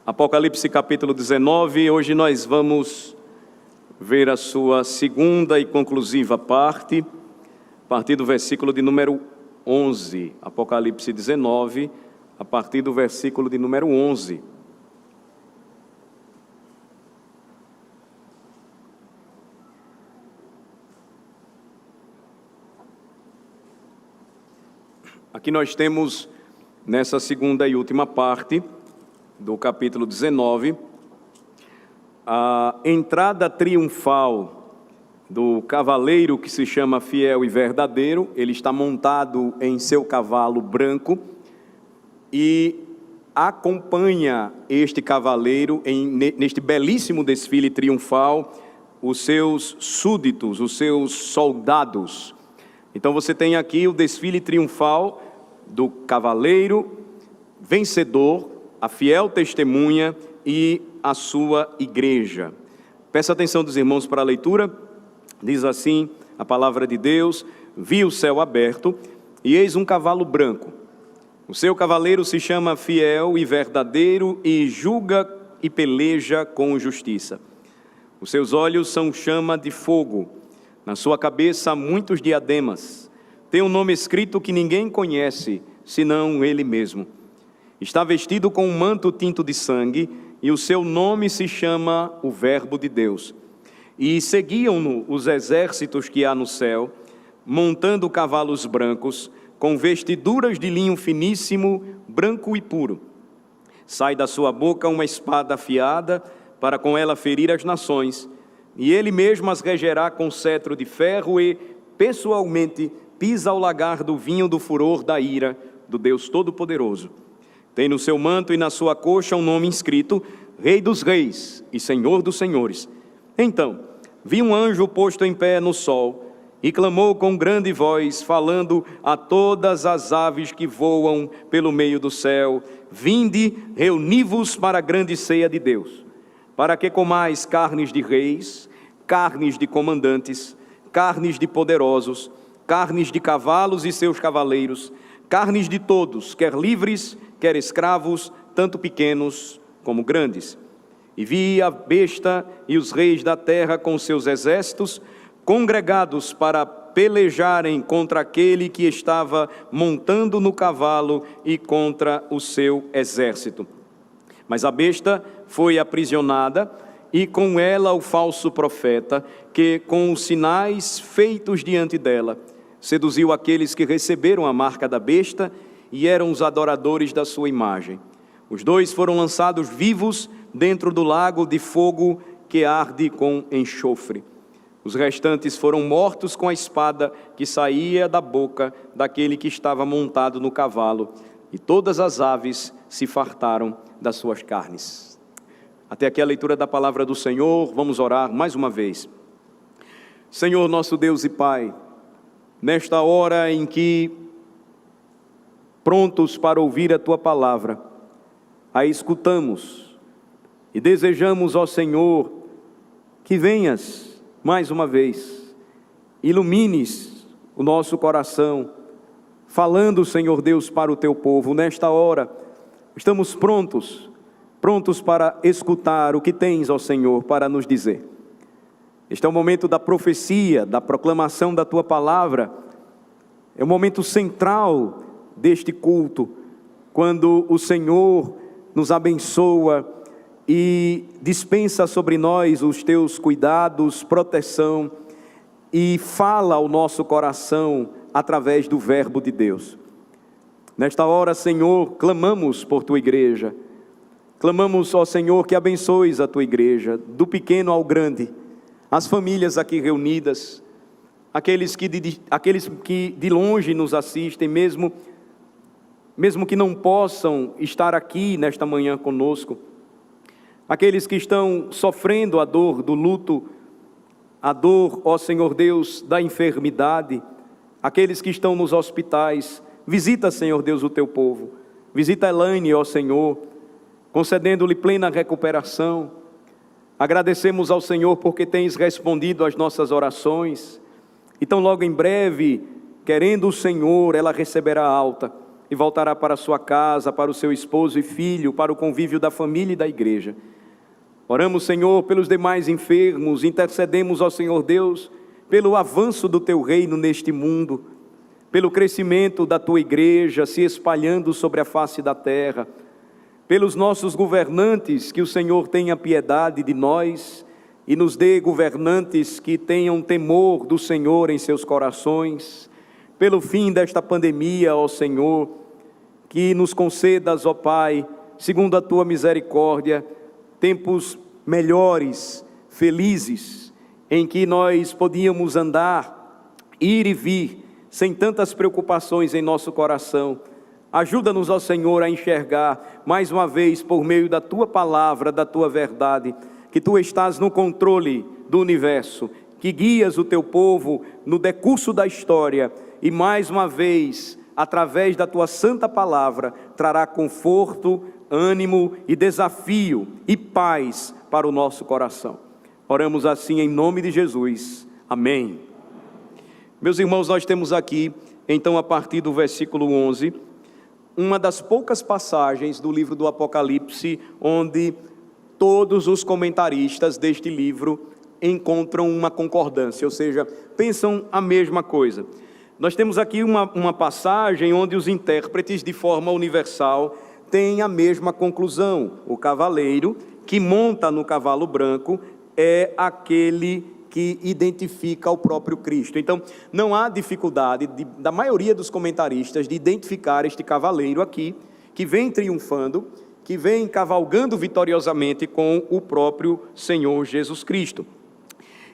Apocalipse capítulo 19, hoje nós vamos ver a sua segunda e conclusiva parte, a partir do versículo de número 11. Apocalipse 19, a partir do versículo de número 11. Aqui nós temos, nessa segunda e última parte do capítulo 19, a entrada triunfal do cavaleiro que se chama Fiel e Verdadeiro. Ele está montado em seu cavalo branco e acompanha este cavaleiro neste belíssimo desfile triunfal os seus súditos, os seus soldados. Então você tem aqui o desfile triunfal do cavaleiro vencedor, a fiel testemunha e a sua igreja. Peça atenção dos irmãos para a leitura. Diz assim a palavra de Deus: vi o céu aberto e eis um cavalo branco. O seu cavaleiro se chama Fiel e Verdadeiro e julga e peleja com justiça. Os seus olhos são chama de fogo. Na sua cabeça há muitos diademas. Tem um nome escrito que ninguém conhece, senão ele mesmo. Está vestido com um manto tinto de sangue, e o seu nome se chama o Verbo de Deus. E seguiam-no os exércitos que há no céu, montando cavalos brancos, com vestiduras de linho finíssimo, branco e puro. Sai da sua boca uma espada afiada, para com ela ferir as nações, e ele mesmo as regerá com cetro de ferro e, pessoalmente, pisa ao lagar do vinho do furor da ira do Deus Todo-Poderoso. Tem no seu manto e na sua coxa um nome inscrito: Rei dos Reis e Senhor dos Senhores. Então, vi um anjo posto em pé no sol e clamou com grande voz, falando a todas as aves que voam pelo meio do céu: vinde, reuni-vos para a grande ceia de Deus, para que comais carnes de reis, carnes de comandantes, carnes de poderosos, carnes de cavalos e seus cavaleiros, carnes de todos, quer livres, quer escravos, tanto pequenos como grandes. E vi a besta e os reis da terra com seus exércitos, congregados para pelejarem contra aquele que estava montando no cavalo e contra o seu exército. Mas a besta foi aprisionada, e com ela o falso profeta, que com os sinais feitos diante dela, seduziu aqueles que receberam a marca da besta e eram os adoradores da sua imagem. Os dois foram lançados vivos dentro do lago de fogo que arde com enxofre. Os restantes foram mortos com a espada que saía da boca daquele que estava montado no cavalo, e todas as aves se fartaram das suas carnes. Até aqui a leitura da palavra do Senhor. Vamos orar mais uma vez. Senhor, nosso Deus e Pai, nesta hora em que, prontos para ouvir a Tua palavra, a escutamos e desejamos, ó Senhor, que venhas mais uma vez, ilumines o nosso coração, falando, Senhor Deus, para o Teu povo. Nesta hora, estamos prontos para escutar o que tens, ó Senhor, para nos dizer. Este é o momento da profecia, da proclamação da Tua palavra. É o momento central deste culto, quando o Senhor nos abençoa e dispensa sobre nós os Teus cuidados, proteção, e fala ao nosso coração através do Verbo de Deus. Nesta hora, Senhor, clamamos por Tua igreja. Clamamos, ó Senhor, que abençoes a Tua igreja, do pequeno ao grande, as famílias aqui reunidas, aqueles que de longe nos assistem, mesmo que não possam estar aqui nesta manhã conosco, aqueles que estão sofrendo a dor do luto, a dor, ó Senhor Deus, da enfermidade, aqueles que estão nos hospitais. Visita, Senhor Deus, o Teu povo. Visita Elaine, ó Senhor, concedendo-lhe plena recuperação. Agradecemos ao Senhor porque tens respondido às nossas orações. Então logo em breve, querendo o Senhor, ela receberá alta. e voltará para a sua casa, para o seu esposo e filho, para o convívio da família e da igreja. Oramos, Senhor, pelos demais enfermos, intercedemos ao Senhor Deus, pelo avanço do Teu reino neste mundo, pelo crescimento da Tua igreja se espalhando sobre a face da terra, pelos nossos governantes, que o Senhor tenha piedade de nós e nos dê governantes que tenham temor do Senhor em seus corações, pelo fim desta pandemia, ó Senhor, que nos concedas, ó Pai, segundo a Tua misericórdia, tempos melhores, felizes, em que nós podíamos andar, ir e vir, sem tantas preocupações em nosso coração. Ajuda-nos, ó Senhor, a enxergar, mais uma vez, por meio da Tua palavra, da Tua verdade, que Tu estás no controle do universo, que guias o Teu povo no decurso da história, e mais uma vez, através da Tua santa palavra, trará conforto, ânimo e desafio e paz para o nosso coração. Oramos assim em nome de Jesus. Amém. Meus irmãos, nós temos aqui, então, a partir do versículo 11, uma das poucas passagens do livro do Apocalipse, onde todos os comentaristas deste livro encontram uma concordância, ou seja, pensam a mesma coisa. Nós temos aqui uma passagem onde os intérpretes, de forma universal, têm a mesma conclusão. O cavaleiro que monta no cavalo branco é aquele que identifica o próprio Cristo. Então, não há dificuldade da maioria dos comentaristas de identificar este cavaleiro aqui, que vem triunfando, que vem cavalgando vitoriosamente com o próprio Senhor Jesus Cristo.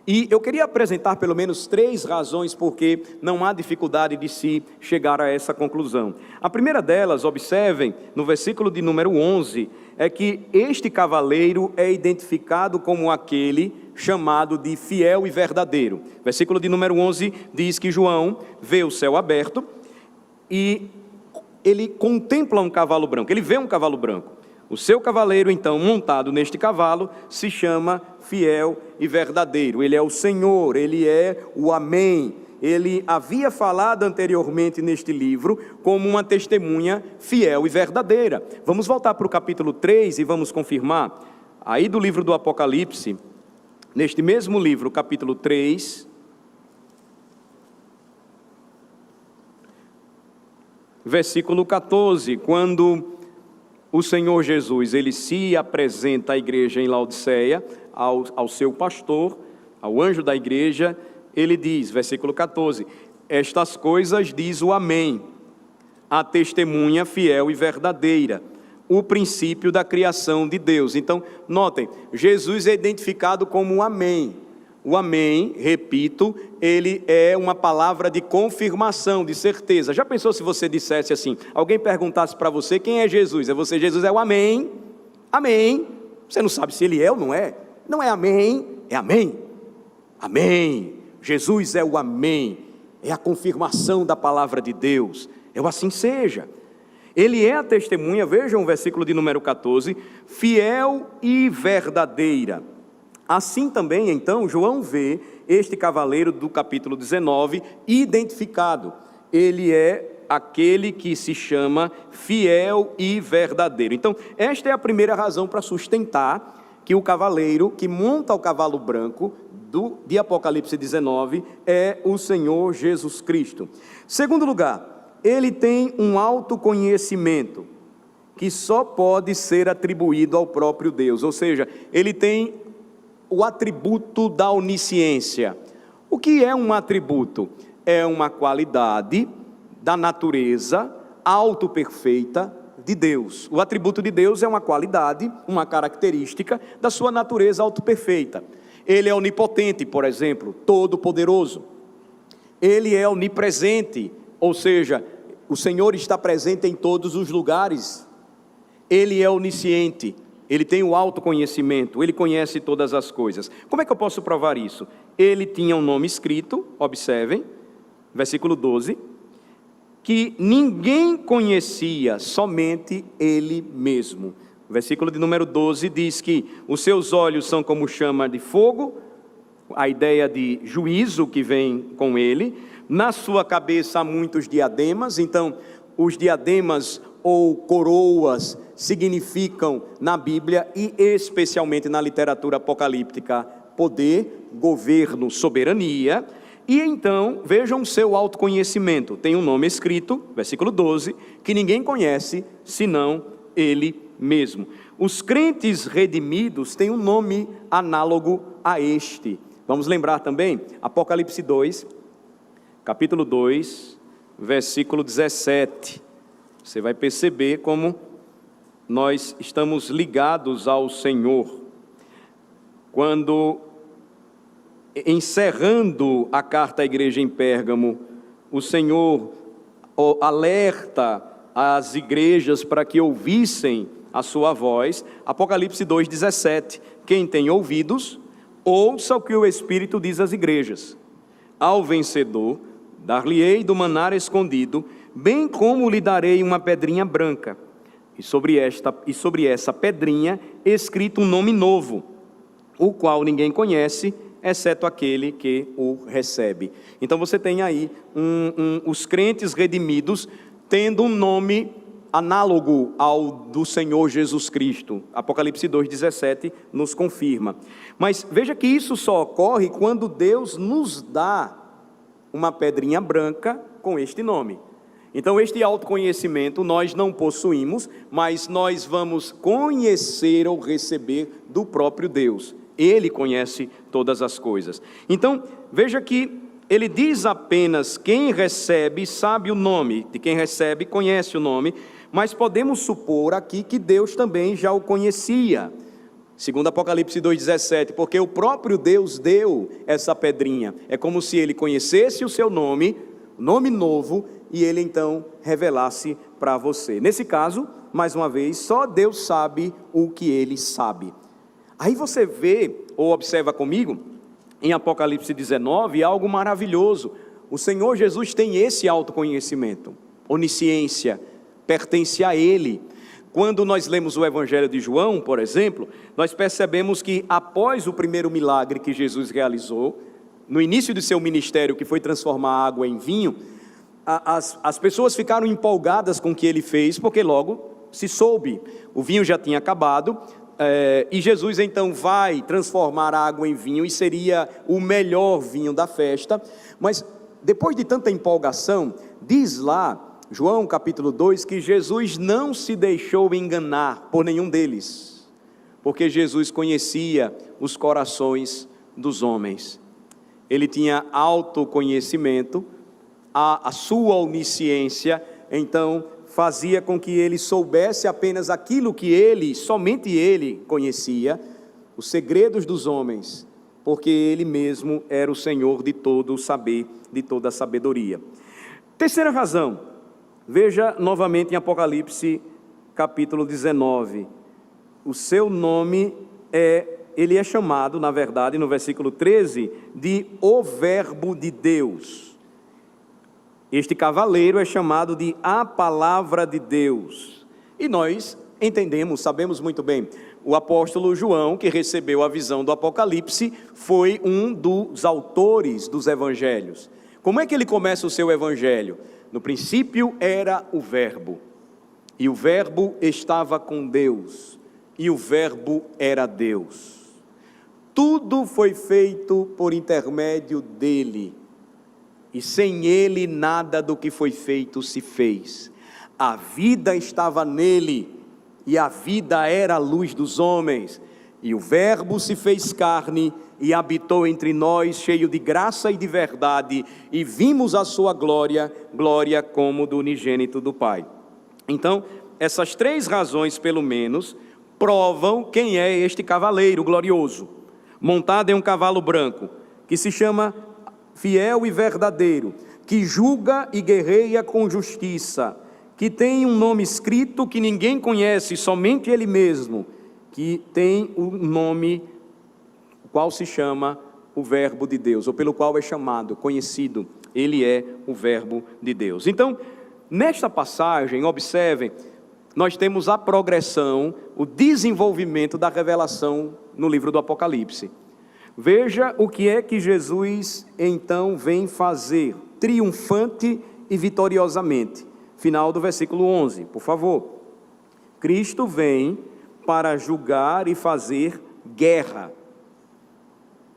E eu queria apresentar pelo menos 3 razões porque não há dificuldade de se chegar a essa conclusão. A primeira delas, observem, no versículo de número 11, é que este cavaleiro é identificado como aquele chamado de fiel e verdadeiro. Versículo de número 11 diz que João vê o céu aberto e ele contempla um cavalo branco, ele vê um cavalo branco. O seu cavaleiro, então, montado neste cavalo, se chama fiel e verdadeiro. Ele é o Senhor, ele é o Amém. Ele havia falado anteriormente neste livro como uma testemunha fiel e verdadeira. Vamos voltar para o capítulo 3 e vamos confirmar. Aí do livro do Apocalipse, neste mesmo livro, capítulo 3, versículo 14, quando o Senhor Jesus, ele se apresenta à igreja em Laodiceia, ao seu pastor, ao anjo da igreja, ele diz, versículo 14, estas coisas diz o Amém, a testemunha fiel e verdadeira, o princípio da criação de Deus. Então, notem, Jesus é identificado como o Amém. O Amém, repito, ele é uma palavra de confirmação, de certeza. Já pensou se você dissesse assim, alguém perguntasse para você quem é Jesus? É você, Jesus é o Amém, Amém. Você não sabe se ele é ou não é. Não é Amém, é Amém. Amém. Jesus é o Amém. É a confirmação da palavra de Deus. É o assim seja. Ele é a testemunha, vejam o versículo de número 14, fiel e verdadeira. Assim também, então, João vê este cavaleiro do capítulo 19 identificado. Ele é aquele que se chama fiel e verdadeiro. Então, esta é a primeira razão para sustentar que o cavaleiro que monta o cavalo branco de Apocalipse 19 é o Senhor Jesus Cristo. Segundo lugar, ele tem um autoconhecimento que só pode ser atribuído ao próprio Deus, ou seja, ele tem o atributo da onisciência. O que é um atributo? É uma qualidade da natureza autoperfeita de Deus. O atributo de Deus é uma qualidade, uma característica da sua natureza autoperfeita. Ele é onipotente, por exemplo, todo-poderoso. Ele é onipresente, ou seja, o Senhor está presente em todos os lugares. Ele é onisciente. Ele tem o autoconhecimento, ele conhece todas as coisas. Como é que eu posso provar isso? Ele tinha um nome escrito, observem, versículo 12, que ninguém conhecia, somente ele mesmo. O versículo de número 12 diz que os seus olhos são como chama de fogo, a ideia de juízo que vem com ele. Na sua cabeça há muitos diademas, então os diademas ou coroas significam na Bíblia e especialmente na literatura apocalíptica: poder, governo, soberania. E então, vejam o seu autoconhecimento. Tem um nome escrito, versículo 12, que ninguém conhece senão ele mesmo. Os crentes redimidos têm um nome análogo a este. Vamos lembrar também, Apocalipse 2, capítulo 2, versículo 17. Você vai perceber como nós estamos ligados ao Senhor. Quando, encerrando a carta à igreja em Pérgamo, o Senhor alerta as igrejas para que ouvissem a sua voz. Apocalipse 2,17: quem tem ouvidos, ouça o que o Espírito diz às igrejas. Ao vencedor, dar-lhe-ei do maná escondido, bem como lhe darei uma pedrinha branca, e sobre essa pedrinha escrito um nome novo, o qual ninguém conhece, exceto aquele que o recebe. Então você tem aí os crentes redimidos tendo um nome análogo ao do Senhor Jesus Cristo. Apocalipse 2,17 nos confirma. Mas veja que isso só ocorre quando Deus nos dá uma pedrinha branca com este nome. Então este autoconhecimento nós não possuímos, mas nós vamos conhecer ou receber do próprio Deus. Ele conhece todas as coisas. Então veja que ele diz apenas: quem recebe sabe o nome, de quem recebe conhece o nome, mas podemos supor aqui que Deus também já o conhecia. Segundo Apocalipse 2,17, porque o próprio Deus deu essa pedrinha. É como se ele conhecesse o seu nome, nome novo, e ele então revelasse para você. Nesse caso, mais uma vez, só Deus sabe o que ele sabe. Aí você vê, ou observa comigo, em Apocalipse 19, algo maravilhoso. O Senhor Jesus tem esse autoconhecimento, onisciência, pertence a Ele. Quando nós lemos o Evangelho de João, por exemplo, nós percebemos que após o primeiro milagre que Jesus realizou, no início de seu ministério, que foi transformar água em vinho, as pessoas ficaram empolgadas com o que ele fez, porque logo se soube, o vinho já tinha acabado, e Jesus então vai transformar a água em vinho, e seria o melhor vinho da festa. Mas depois de tanta empolgação, diz lá, João capítulo 2, que Jesus não se deixou enganar por nenhum deles, porque Jesus conhecia os corações dos homens. Ele tinha autoconhecimento, a sua onisciência, então fazia com que ele soubesse apenas aquilo que ele, somente ele conhecia, os segredos dos homens, porque ele mesmo era o Senhor de todo o saber, de toda a sabedoria. Terceira razão, veja novamente em Apocalipse capítulo 19, o seu nome ele é chamado, na verdade, no versículo 13, de o Verbo de Deus. Este cavaleiro é chamado de a Palavra de Deus. E nós entendemos, sabemos muito bem, o apóstolo João, que recebeu a visão do Apocalipse, foi um dos autores dos evangelhos. Como é que ele começa o seu evangelho? No princípio era o Verbo, e o Verbo estava com Deus, e o Verbo era Deus. Tudo foi feito por intermédio dele, e sem ele nada do que foi feito se fez. A vida estava nele, e a vida era a luz dos homens. E o Verbo se fez carne e habitou entre nós, cheio de graça e de verdade, e vimos a sua glória, glória como do unigênito do Pai. Então, essas três razões, pelo menos, provam quem é este cavaleiro glorioso, montado em um cavalo branco, que se chama fiel e verdadeiro, que julga e guerreia com justiça, que tem um nome escrito que ninguém conhece, somente ele mesmo, que tem um nome, o qual se chama o Verbo de Deus, ou pelo qual é chamado, conhecido, ele é o Verbo de Deus. Então, nesta passagem, observem, nós temos a progressão, o desenvolvimento da revelação no livro do Apocalipse. Veja o que é que Jesus então vem fazer, triunfante e vitoriosamente. final do versículo 11, por favor. Cristo vem para julgar e fazer guerra.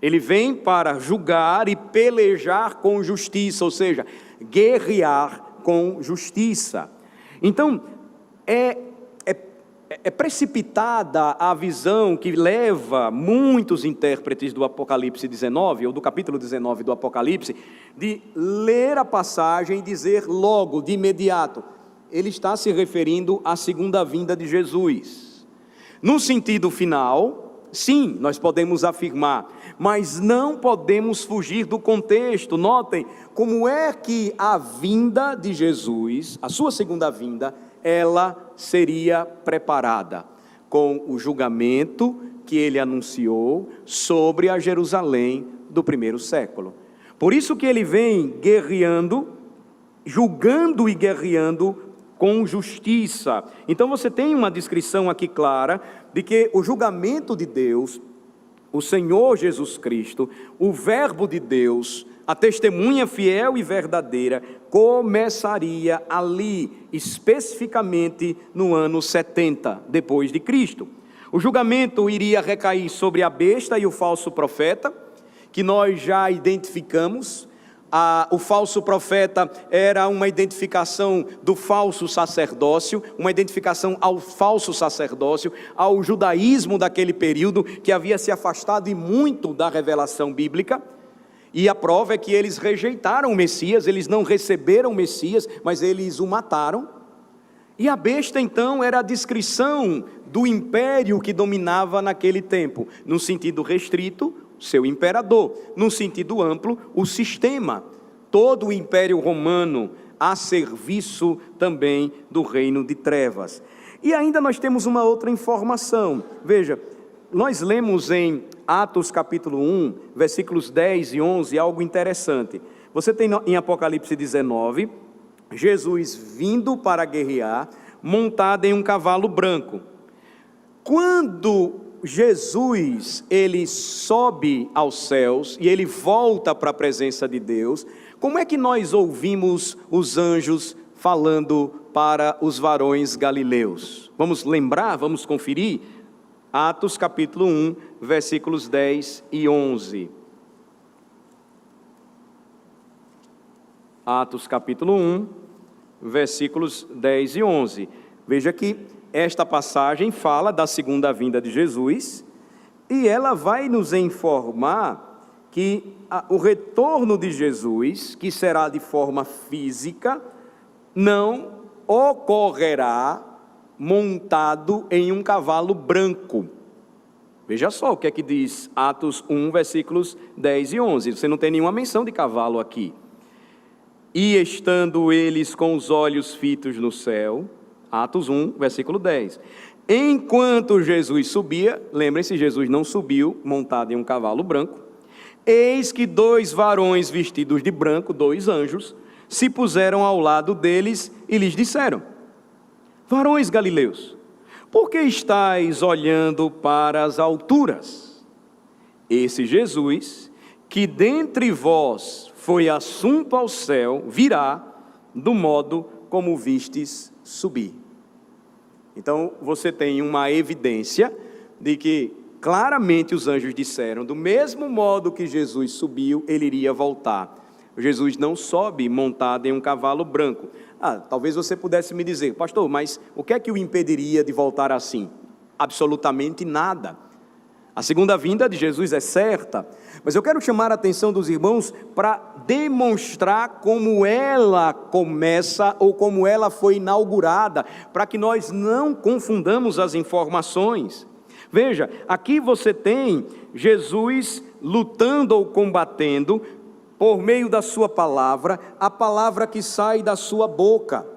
Ele vem para julgar e pelejar com justiça, ou seja, guerrear com justiça. Então, é precipitada a visão que leva muitos intérpretes do Apocalipse 19, ou do capítulo 19 do Apocalipse, de ler a passagem e dizer logo, de imediato, ele está se referindo à segunda vinda de Jesus. No sentido final, sim, nós podemos afirmar, mas não podemos fugir do contexto. Notem como é que a vinda de Jesus, a sua segunda vinda, ela seria preparada com o julgamento que ele anunciou sobre a Jerusalém do primeiro século. Por isso que ele vem guerreando, julgando e guerreando com justiça. Então você tem uma descrição aqui clara de que o julgamento de Deus, o Senhor Jesus Cristo, o Verbo de Deus, a testemunha fiel e verdadeira, começaria ali, especificamente no ano 70 depois de Cristo. O julgamento iria recair sobre a besta e o falso profeta, que nós já identificamos. O falso profeta era uma identificação do falso sacerdócio, uma identificação ao falso sacerdócio, ao judaísmo daquele período, que havia se afastado e muito da revelação bíblica. E a prova é que eles rejeitaram o Messias, eles não receberam o Messias, mas eles o mataram. E a besta então era a descrição do império que dominava naquele tempo, no sentido restrito, seu imperador, no sentido amplo, o sistema, todo o império romano a serviço também do reino de trevas. E ainda nós temos uma outra informação, veja, nós lemos em Atos capítulo 1, versículos 10 e 11, algo interessante. Você tem em Apocalipse 19, Jesus vindo para guerrear, montado em um cavalo branco. Quando Jesus, ele sobe aos céus e ele volta para a presença de Deus, como é que nós ouvimos os anjos falando para os varões galileus? Vamos lembrar, vamos conferir? Atos capítulo 1, versículos 10 e 11. Atos capítulo 1, versículos 10 e 11. Veja que esta passagem fala da segunda vinda de Jesus e ela vai nos informar que o retorno de Jesus, que será de forma física, não ocorrerá montado em um cavalo branco. Veja só o que é que diz Atos 1, versículos 10 e 11. Você não tem nenhuma menção de cavalo aqui. E estando eles com os olhos fitos no céu, Atos 1, versículo 10. Enquanto Jesus subia, lembrem-se, Jesus não subiu montado em um cavalo branco, eis que dois varões vestidos de branco, dois anjos, se puseram ao lado deles e lhes disseram: varões galileus, por que estáis olhando para as alturas? Esse Jesus, que dentre vós foi assunto ao céu, virá do modo como vistes subir. Então você tem uma evidência de que claramente os anjos disseram, do mesmo modo que Jesus subiu, ele iria voltar. Jesus não sobe montado em um cavalo branco. Talvez você pudesse me dizer, pastor, mas o que é que o impediria de voltar assim? Absolutamente nada. A segunda vinda de Jesus é certa, mas eu quero chamar a atenção dos irmãos para demonstrar como ela começa ou como ela foi inaugurada, para que nós não confundamos as informações. Veja, aqui você tem Jesus lutando ou combatendo por meio da sua palavra, a palavra que sai da sua boca.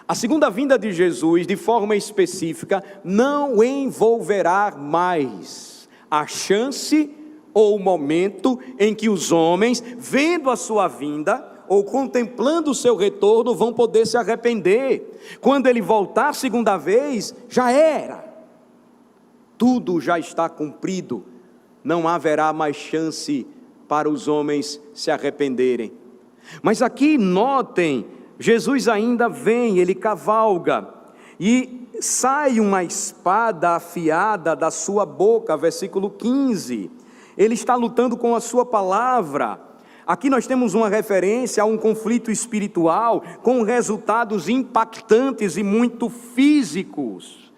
A segunda vinda de Jesus, de forma específica, não envolverá mais a chance ou o momento em que os homens, vendo a sua vinda ou contemplando o seu retorno, vão poder se arrepender. Quando ele voltar a segunda vez, já era. Tudo já está cumprido. Não haverá mais chance para os homens se arrependerem. Mas aqui notem, Jesus ainda vem, ele cavalga, e sai uma espada afiada da sua boca, versículo 15. Ele está lutando com a sua palavra. Aqui nós temos uma referência a um conflito espiritual com resultados impactantes e muito físicos.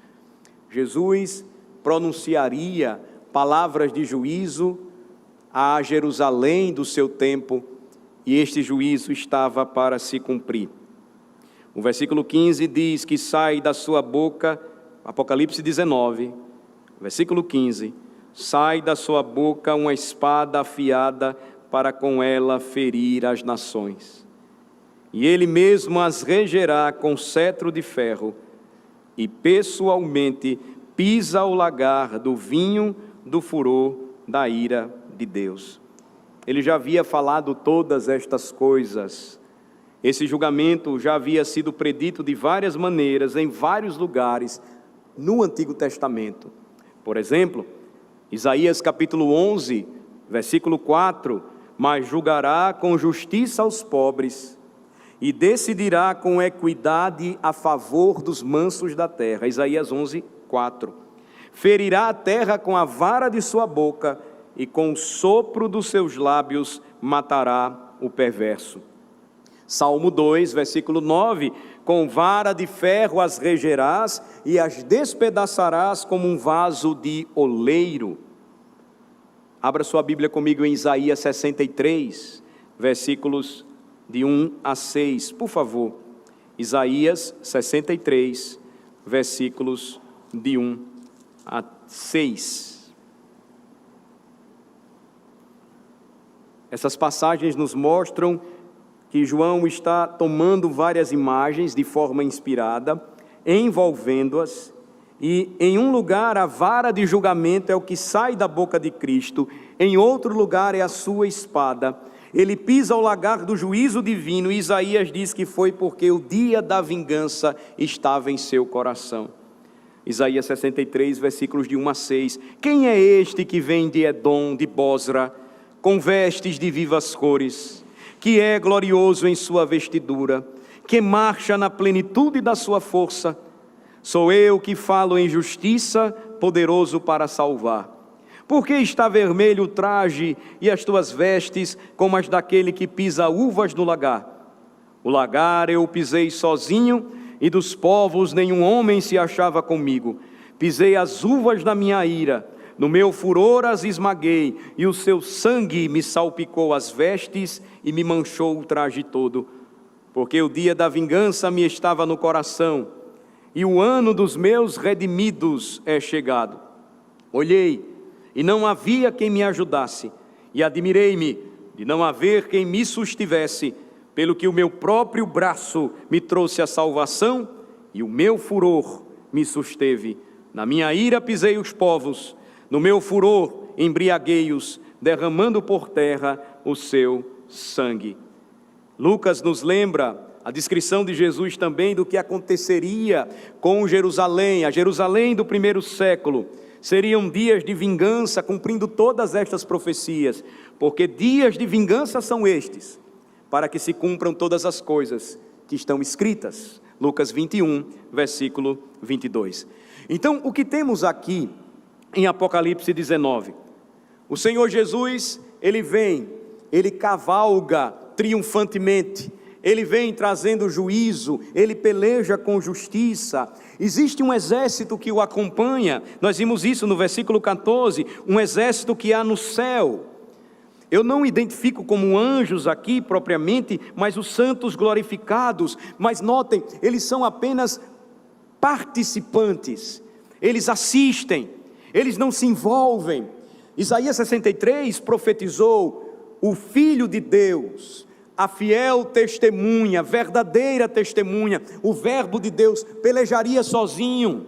Jesus pronunciaria palavras de juízo a Jerusalém do seu tempo, e este juízo estava para se cumprir. O versículo 15 diz que sai da sua boca, Apocalipse 19, versículo 15, sai da sua boca uma espada afiada para com ela ferir as nações. E ele mesmo as regerá com cetro de ferro, e pessoalmente pisa o lagar do vinho do furor da ira de Deus. Ele já havia falado todas estas coisas. Esse julgamento já havia sido predito de várias maneiras, em vários lugares, no Antigo Testamento. Por exemplo, Isaías capítulo 11, versículo 4, mas julgará com justiça aos pobres, e decidirá com equidade a favor dos mansos da terra. Isaías 11, 4. Ferirá a terra com a vara de sua boca, e com o sopro dos seus lábios matará o perverso. Salmo 2, versículo 9, com vara de ferro as regerás e as despedaçarás como um vaso de oleiro. Abra sua Bíblia comigo em Isaías 63, versículos de 1 a 6, por favor. Isaías 63, versículos de 1 a 6. Essas passagens nos mostram que João está tomando várias imagens de forma inspirada, envolvendo-as, e em um lugar a vara de julgamento é o que sai da boca de Cristo, em outro lugar é a sua espada. Ele pisa o lagar do juízo divino, e Isaías diz que foi porque o dia da vingança estava em seu coração. Isaías 63, versículos de 1 a 6. Quem é este que vem de Edom, de Bosra, com vestes de vivas cores, que é glorioso em sua vestidura, que marcha na plenitude da sua força? Sou eu que falo em justiça, poderoso para salvar. Por que está vermelho o traje e as tuas vestes como as daquele que pisa uvas no lagar? O lagar eu pisei sozinho, e dos povos nenhum homem se achava comigo. Pisei as uvas da minha ira, no meu furor as esmaguei, e o seu sangue me salpicou as vestes e me manchou o traje todo. Porque o dia da vingança me estava no coração, e o ano dos meus redimidos é chegado. Olhei, e não havia quem me ajudasse, e admirei-me de não haver quem me sustivesse, pelo que o meu próprio braço me trouxe a salvação, e o meu furor me susteve. Na minha ira pisei os povos, no meu furor embriaguei-os, derramando por terra o seu sangue. Lucas nos lembra a descrição de Jesus também do que aconteceria com Jerusalém, a Jerusalém do primeiro século. Seriam dias de vingança, cumprindo todas estas profecias, porque dias de vingança são estes, para que se cumpram todas as coisas que estão escritas. Lucas 21, versículo 22. Então, o que temos aqui em Apocalipse 19, o Senhor Jesus, ele vem, ele cavalga triunfantemente, ele vem trazendo juízo, ele peleja com justiça. Existe um exército que o acompanha, nós vimos isso no versículo 14, um exército que há no céu. Eu não identifico como anjos aqui propriamente, mas os santos glorificados. Mas notem, eles são apenas participantes, eles assistem, eles não se envolvem. Isaías 63 profetizou o Filho de Deus, a fiel testemunha, verdadeira testemunha, o Verbo de Deus, pelejaria sozinho,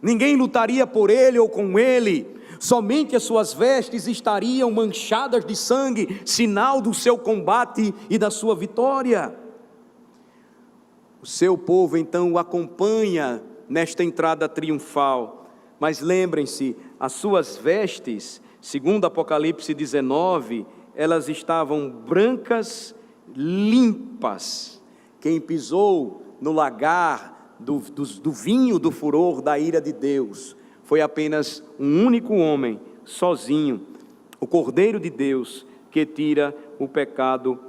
ninguém lutaria por ele ou com ele, somente as suas vestes estariam manchadas de sangue, sinal do seu combate e da sua vitória. O seu povo então o acompanha nesta entrada triunfal. Mas lembrem-se, as suas vestes, segundo Apocalipse 19, elas estavam brancas, limpas, Quem pisou no lagar do vinho do furor da ira de Deus foi apenas um único homem, sozinho, o Cordeiro de Deus, que tira o pecado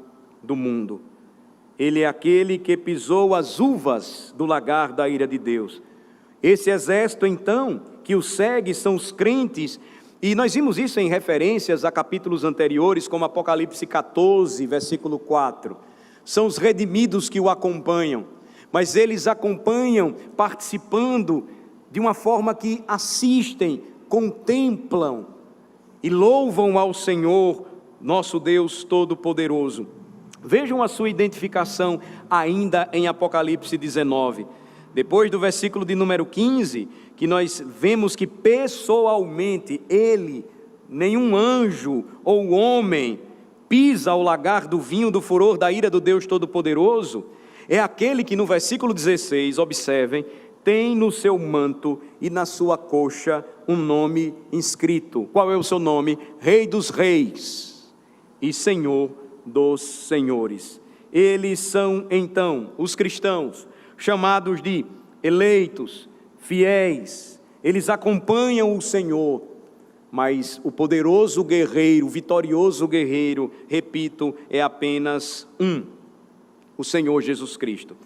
do mundo. Ele é aquele que pisou as uvas do lagar da ira de Deus. Esse exército, então, que o segue são os crentes, e nós vimos isso em referências a capítulos anteriores, como Apocalipse 14, versículo 4. São os redimidos que o acompanham, mas eles acompanham participando de uma forma que assistem, contemplam e louvam ao Senhor, nosso Deus Todo-Poderoso. Vejam a sua identificação ainda em Apocalipse 19. Depois do versículo de número 15, que nós vemos que pessoalmente ele, nenhum anjo ou homem, pisa ao lagar do vinho do furor da ira do Deus Todo-Poderoso, é aquele que no versículo 16, observem, tem no seu manto e na sua coxa um nome inscrito. Qual é o seu nome? Rei dos Reis e Senhor dos Senhores. Eles são então os cristãos, chamados de eleitos, fiéis. Eles acompanham o Senhor, mas o poderoso guerreiro, o vitorioso guerreiro, repito, é apenas um, o Senhor Jesus Cristo.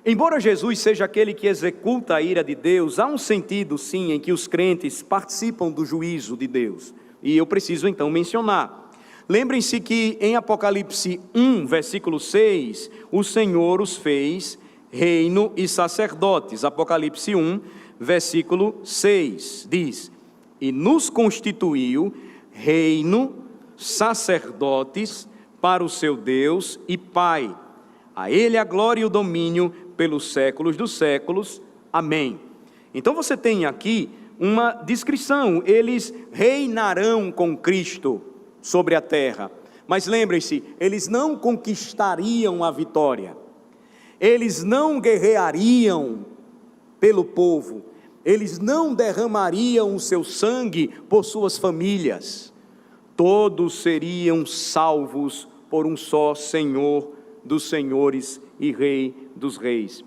Embora Jesus seja aquele que executa a ira de Deus, há um sentido sim em que os crentes participam do juízo de Deus, e eu preciso então mencionar. Lembrem-se que em Apocalipse 1, versículo 6, o Senhor os fez reino e sacerdotes. Apocalipse 1, versículo 6, diz: e nos constituiu reino, sacerdotes para o seu Deus e Pai. A ele a glória e o domínio pelos séculos dos séculos. Amém. Então você tem aqui uma descrição: eles reinarão com Cristo sobre a terra. Mas lembrem-se, eles não conquistariam a vitória, eles não guerreariam pelo povo, eles não derramariam o seu sangue por suas famílias. Todos seriam salvos por um só Senhor dos senhores e Rei dos reis.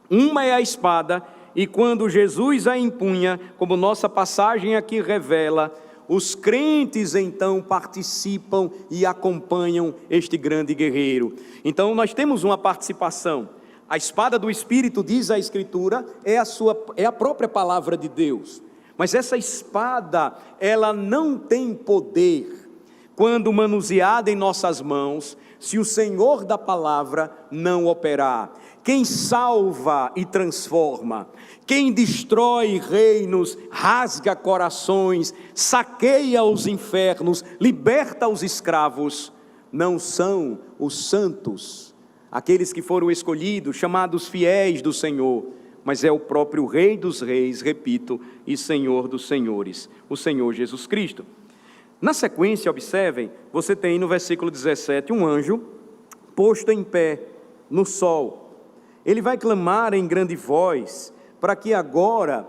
Uma é a espada, e quando Jesus a empunha, como nossa passagem aqui revela, os crentes então participam e acompanham este grande guerreiro. Então nós temos uma participação. A espada do Espírito, diz a Escritura, é a própria palavra de Deus. Mas essa espada, ela não tem poder quando manuseada em nossas mãos, se o Senhor da palavra não operar. Quem salva e transforma, quem destrói reinos, rasga corações, saqueia os infernos, liberta os escravos, não são os santos, aqueles que foram escolhidos, chamados fiéis do Senhor, mas é o próprio Rei dos reis, repito, e Senhor dos senhores, o Senhor Jesus Cristo. Na sequência, observem, você tem no versículo 17 um anjo posto em pé no sol. Ele vai clamar em grande voz para que agora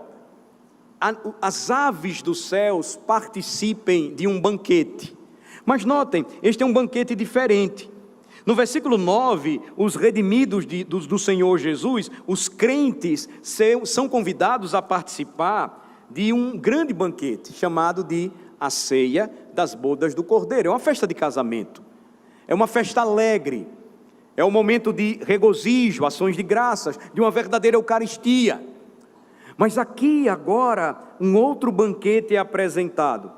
as aves dos céus participem de um banquete. Mas notem, este é um banquete diferente. No versículo 9, os redimidos do Senhor Jesus, os crentes, são convidados a participar de um grande banquete, chamado de a ceia das bodas do Cordeiro. É uma festa de casamento, é uma festa alegre, é um momento de regozijo, ações de graças, de uma verdadeira Eucaristia. Mas aqui agora um outro banquete é apresentado.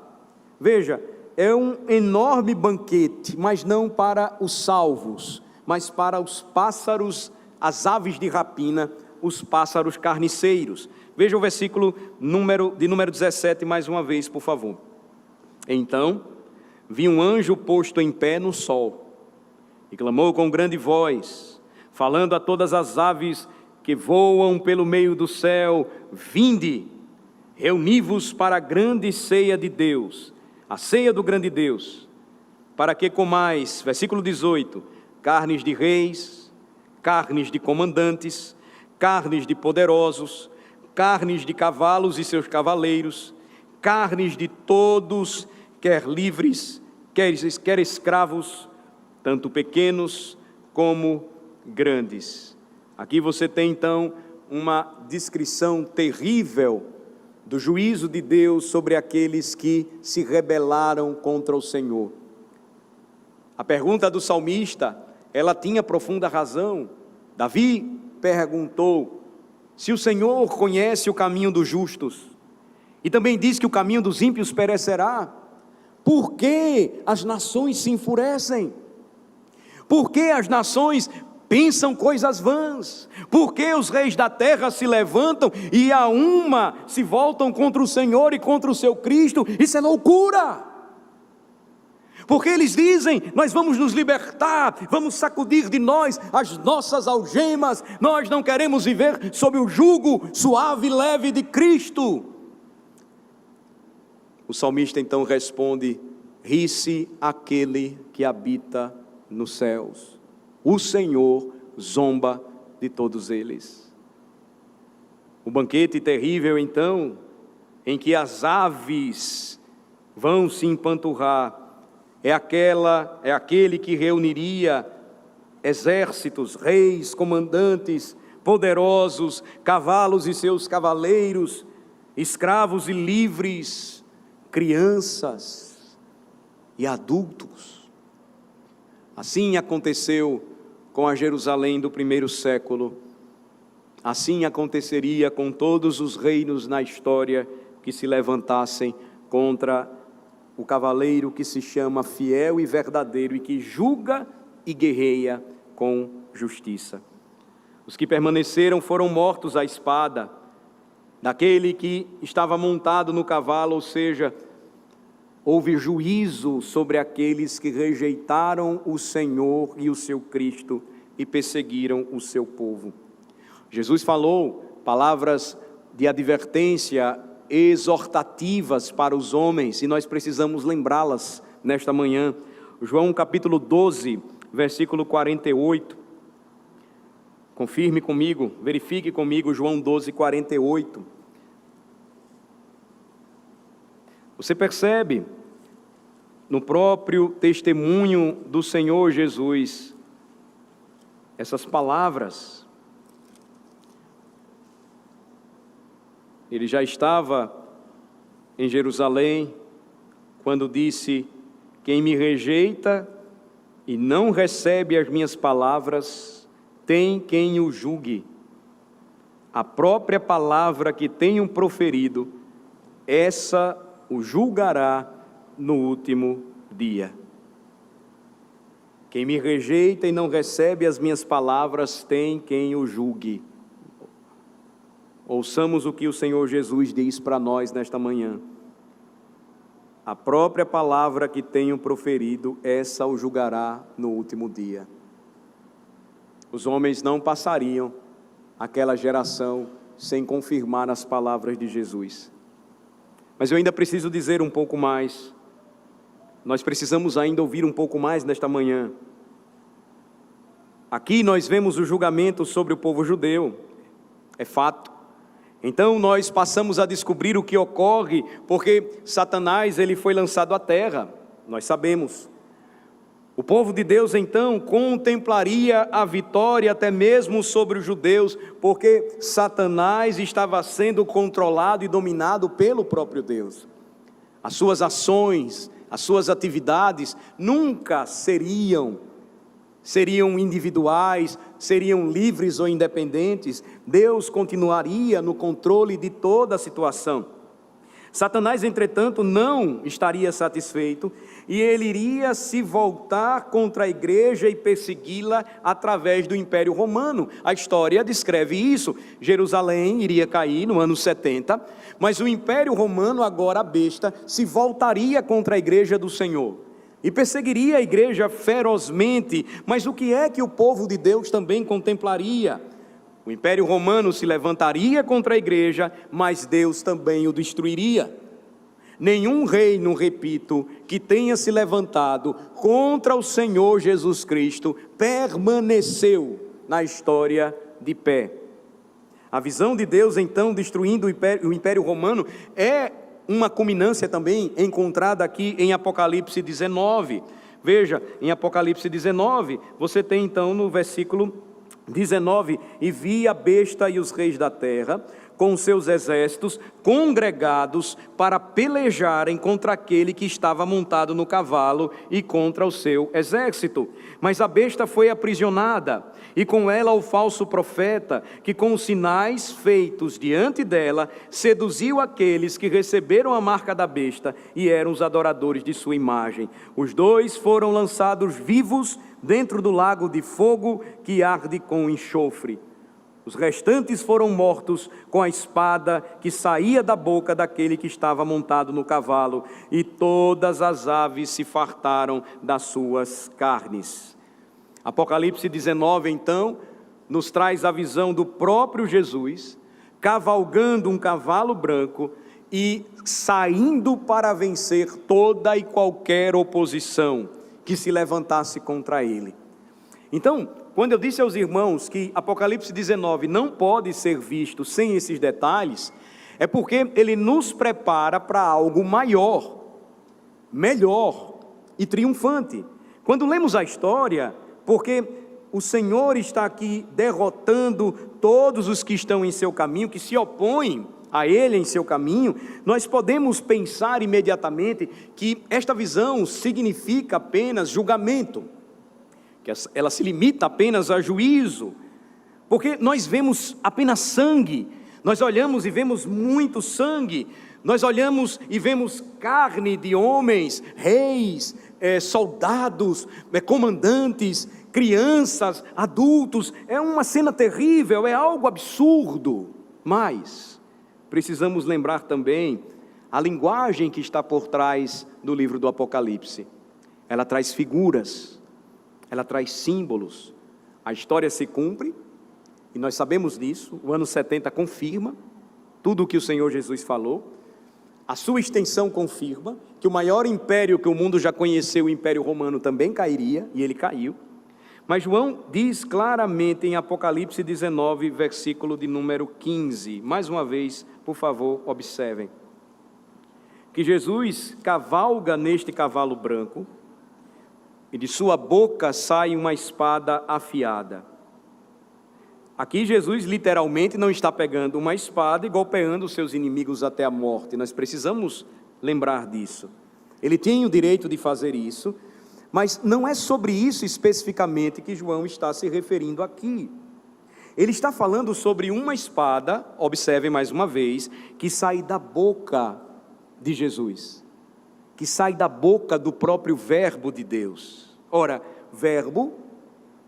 Veja, é um enorme banquete, mas não para os salvos, mas para os pássaros, as aves de rapina, os pássaros carniceiros. Veja o versículo de número 17 mais uma vez, por favor. Então vi um anjo posto em pé no sol, e clamou com grande voz, falando a todas as aves que voam pelo meio do céu: vinde, reuni-vos para a grande ceia de Deus, a ceia do grande Deus, para que comais, versículo 18, carnes de reis, carnes de comandantes, carnes de poderosos, carnes de cavalos e seus cavaleiros, carnes de todos, quer livres, quer escravos, tanto pequenos como grandes. Aqui você tem então uma descrição terrível do juízo de Deus sobre aqueles que se rebelaram contra o Senhor. A pergunta do salmista, ela tinha profunda razão. Davi perguntou se o Senhor conhece o caminho dos justos, e também diz que o caminho dos ímpios perecerá. Por que as nações se enfurecem? Por que as nações pensam coisas vãs? Por que os reis da terra se levantam e a uma se voltam contra o Senhor e contra o seu Cristo? Isso é loucura! Porque eles dizem, nós vamos nos libertar, vamos sacudir de nós as nossas algemas, nós não queremos viver sob o jugo suave e leve de Cristo. O salmista então responde: ri-se aquele que habita nos céus, o Senhor zomba de todos eles. O banquete terrível então, em que as aves vão se empanturrar, é aquele que reuniria exércitos, reis, comandantes, poderosos, cavalos e seus cavaleiros, escravos e livres, crianças e adultos. Assim aconteceu com a Jerusalém do primeiro século, assim aconteceria com todos os reinos na história que se levantassem contra o cavaleiro que se chama fiel e verdadeiro e que julga e guerreia com justiça. Os que permaneceram foram mortos à espada, daquele que estava montado no cavalo, ou seja, houve juízo sobre aqueles que rejeitaram o Senhor e o seu Cristo e perseguiram o seu povo. Jesus falou palavras de advertência, exortativas para os homens, e nós precisamos lembrá-las nesta manhã. João capítulo 12, versículo 48. Confirme comigo, verifique comigo João 12, 48. Você percebe no próprio testemunho do Senhor Jesus essas palavras. Ele já estava em Jerusalém quando disse: quem me rejeita e não recebe as minhas palavras, tem quem o julgue. A própria palavra que tenho proferido, essa o julgará no último dia. Quem me rejeita e não recebe as minhas palavras, tem quem o julgue. Ouçamos o que o Senhor Jesus diz para nós nesta manhã. A própria palavra que tenho proferido, essa o julgará no último dia. Os homens não passariam aquela geração sem confirmar as palavras de Jesus. Mas eu ainda preciso dizer um pouco mais. Nós precisamos ainda ouvir um pouco mais nesta manhã. Aqui nós vemos o julgamento sobre o povo judeu, é fato. Então nós passamos a descobrir o que ocorre, porque Satanás ele foi lançado à terra, nós sabemos. O povo de Deus então contemplaria a vitória até mesmo sobre os judeus, porque Satanás estava sendo controlado e dominado pelo próprio Deus. As suas ações, as suas atividades nunca seriam individuais, seriam livres ou independentes. Deus continuaria no controle de toda a situação. Satanás, entretanto, não estaria satisfeito e ele iria se voltar contra a igreja e persegui-la através do Império Romano. A história descreve isso. Jerusalém iria cair no ano 70, mas o Império Romano, agora a besta, se voltaria contra a igreja do Senhor e perseguiria a igreja ferozmente. Mas o que é que o povo de Deus também contemplaria? O Império Romano se levantaria contra a igreja, mas Deus também o destruiria. Nenhum reino, repito, que tenha se levantado contra o Senhor Jesus Cristo permaneceu na história de pé. A visão de Deus então destruindo o Império Romano é uma culminância também encontrada aqui em Apocalipse 19. Veja, em Apocalipse 19, você tem então no versículo 19, e vi a besta e os reis da terra, com seus exércitos, congregados para pelejarem contra aquele que estava montado no cavalo e contra o seu exército. Mas a besta foi aprisionada, e com ela o falso profeta, que com os sinais feitos diante dela, seduziu aqueles que receberam a marca da besta e eram os adoradores de sua imagem. Os dois foram lançados vivos dentro do lago de fogo que arde com enxofre. Os restantes foram mortos com a espada que saía da boca daquele que estava montado no cavalo, e todas as aves se fartaram das suas carnes. Apocalipse 19, então, nos traz a visão do próprio Jesus, cavalgando um cavalo branco e saindo para vencer toda e qualquer oposição que se levantasse contra ele. Então, quando eu disse aos irmãos que Apocalipse 19 não pode ser visto sem esses detalhes, é porque ele nos prepara para algo maior, melhor e triunfante. Quando lemos a história, porque o Senhor está aqui derrotando todos os que estão em seu caminho, que se opõem a Ele em seu caminho, nós podemos pensar imediatamente que esta visão significa apenas julgamento, que ela se limita apenas a juízo, porque nós vemos apenas sangue, nós olhamos e vemos muito sangue, nós olhamos e vemos carne de homens, reis, soldados, comandantes, crianças, adultos. É uma cena terrível, é algo absurdo, mas precisamos lembrar também a linguagem que está por trás do livro do Apocalipse. Ela traz figuras, ela traz símbolos. A história se cumpre, e nós sabemos disso. O ano 70 confirma tudo o que o Senhor Jesus falou. A sua extensão confirma que o maior império que o mundo já conheceu, o Império Romano, também cairia, e ele caiu. Mas João diz claramente em Apocalipse 19, versículo de número 15, mais uma vez, por favor, observem, que Jesus cavalga neste cavalo branco, e de sua boca sai uma espada afiada. Aqui Jesus literalmente não está pegando uma espada e golpeando os seus inimigos até a morte. Nós precisamos lembrar disso. Ele tem o direito de fazer isso, mas não é sobre isso especificamente que João está se referindo aqui. Ele está falando sobre uma espada, observem mais uma vez, que sai da boca de Jesus, que sai da boca do próprio verbo de Deus. Ora, verbo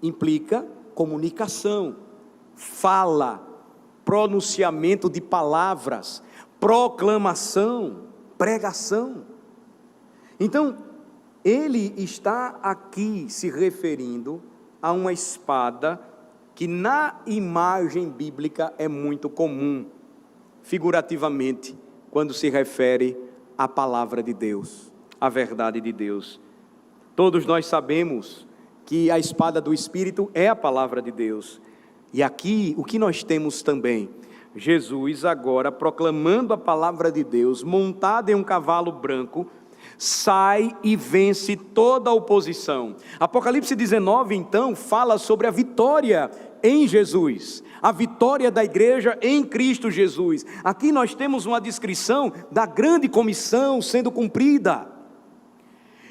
implica comunicação, fala, pronunciamento de palavras, proclamação, pregação. Então, ele está aqui se referindo a uma espada que na imagem bíblica é muito comum, figurativamente, quando se refere à palavra de Deus, à verdade de Deus. Todos nós sabemos que a espada do Espírito é a palavra de Deus. E aqui, o que nós temos também? Jesus agora proclamando a palavra de Deus, montado em um cavalo branco, sai e vence toda a oposição. Apocalipse 19, então, fala sobre a vitória em Jesus, a vitória da igreja em Cristo Jesus. Aqui nós temos uma descrição da grande comissão sendo cumprida.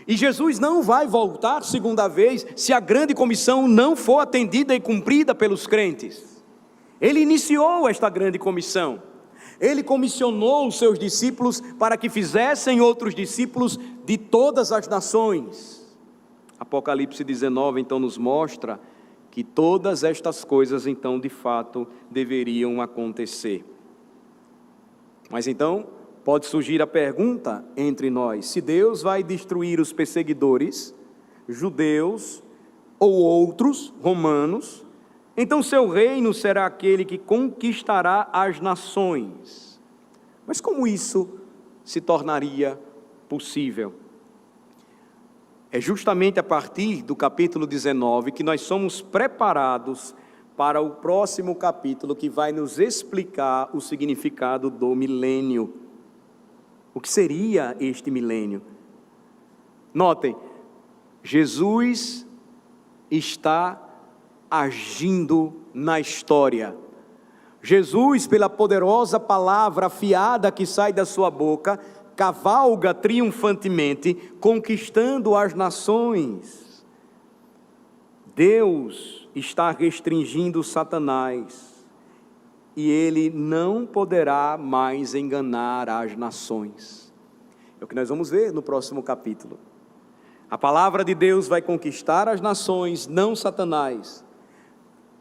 E Jesus não vai voltar segunda vez se a grande comissão não for atendida e cumprida pelos crentes. Ele iniciou esta grande comissão. Ele comissionou os seus discípulos para que fizessem outros discípulos de todas as nações. Apocalipse 19 então nos mostra que todas estas coisas então de fato deveriam acontecer. Mas então pode surgir a pergunta entre nós: se Deus vai destruir os perseguidores, judeus ou outros, romanos, então seu reino será aquele que conquistará as nações. Mas como isso se tornaria possível? É justamente a partir do capítulo 19 que nós somos preparados para o próximo capítulo, que vai nos explicar o significado do milênio. O que seria este milênio? Notem, Jesus está agindo na história. Jesus, pela poderosa palavra afiada que sai da sua boca, cavalga triunfantemente, conquistando as nações. Deus está restringindo Satanás, e ele não poderá mais enganar as nações. É o que nós vamos ver no próximo capítulo. A palavra de Deus vai conquistar as nações, não Satanás.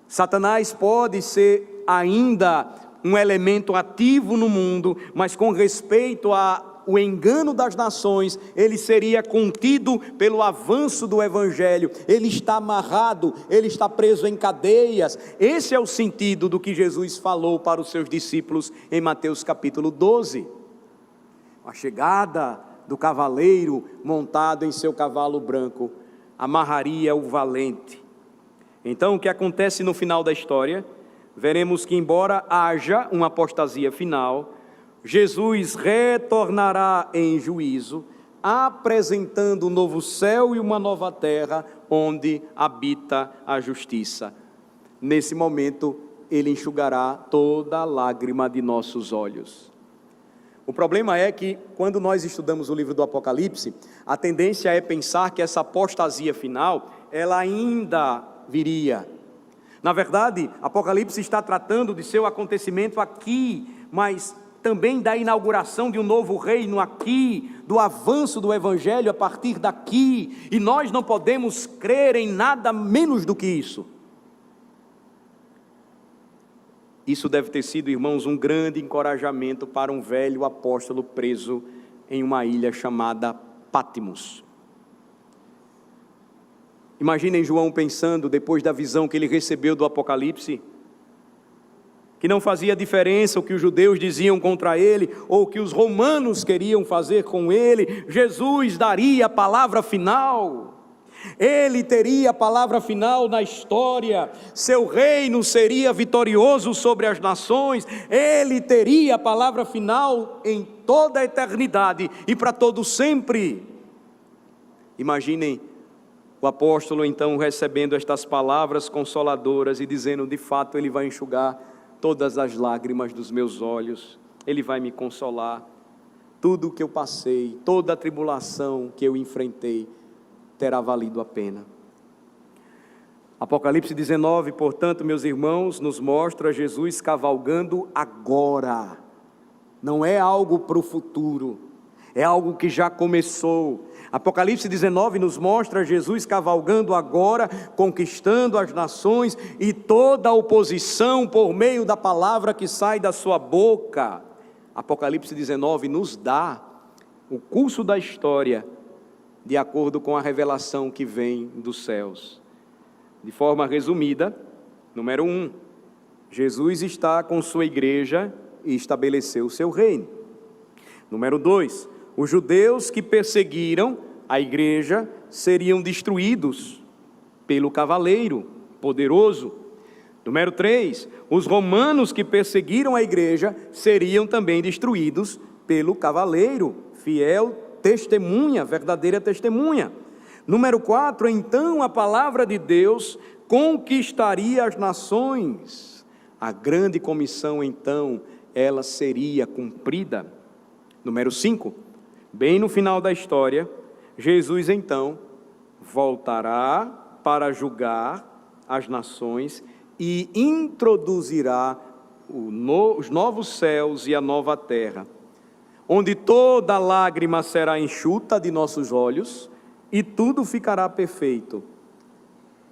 Satanás pode ser ainda um elemento ativo no mundo, mas com respeito ao engano das nações, ele seria contido pelo avanço do Evangelho. Ele está amarrado, ele está preso em cadeias. Esse é o sentido do que Jesus falou para os seus discípulos em Mateus capítulo 12. A chegada do cavaleiro montado em seu cavalo branco amarraria o valente. Então, o que acontece no final da história? Veremos que, embora haja uma apostasia final, Jesus retornará em juízo, apresentando um novo céu e uma nova terra, onde habita a justiça. Nesse momento, ele enxugará toda a lágrima de nossos olhos. O problema é que, quando nós estudamos o livro do Apocalipse, a tendência é pensar que essa apostasia final, ela ainda viria. Na verdade, Apocalipse está tratando de seu acontecimento aqui, mas também da inauguração de um novo reino aqui, do avanço do Evangelho a partir daqui, e nós não podemos crer em nada menos do que isso. Isso deve ter sido, irmãos, um grande encorajamento para um velho apóstolo preso em uma ilha chamada Patmos. Imaginem João pensando, depois da visão que ele recebeu do Apocalipse, que não fazia diferença o que os judeus diziam contra ele, ou o que os romanos queriam fazer com ele. Jesus daria a palavra final, ele teria a palavra final na história, seu reino seria vitorioso sobre as nações, ele teria a palavra final em toda a eternidade e para todo sempre. Imaginem o apóstolo então recebendo estas palavras consoladoras e dizendo: de fato ele vai enxugar todas as lágrimas dos meus olhos, ele vai me consolar. Tudo o que eu passei, toda a tribulação que eu enfrentei, terá valido a pena. Apocalipse 19, portanto, meus irmãos, nos mostra Jesus cavalgando agora. Não é algo para o futuro, é algo que já começou. Apocalipse 19 nos mostra Jesus cavalgando agora, conquistando as nações e toda a oposição por meio da palavra que sai da sua boca. Apocalipse 19 nos dá o curso da história de acordo com a revelação que vem dos céus. De forma resumida, número 1, Jesus está com sua igreja e estabeleceu o seu reino. Número 2, os judeus que perseguiram a igreja seriam destruídos pelo cavaleiro poderoso. Número 3, os romanos que perseguiram a igreja seriam também destruídos pelo cavaleiro fiel, testemunha, verdadeira testemunha. Número 4, então a palavra de Deus conquistaria as nações. A grande comissão, então, ela seria cumprida. Número 5, bem no final da história, Jesus então voltará para julgar as nações e introduzirá os novos céus e a nova terra, onde toda lágrima será enxuta de nossos olhos e tudo ficará perfeito.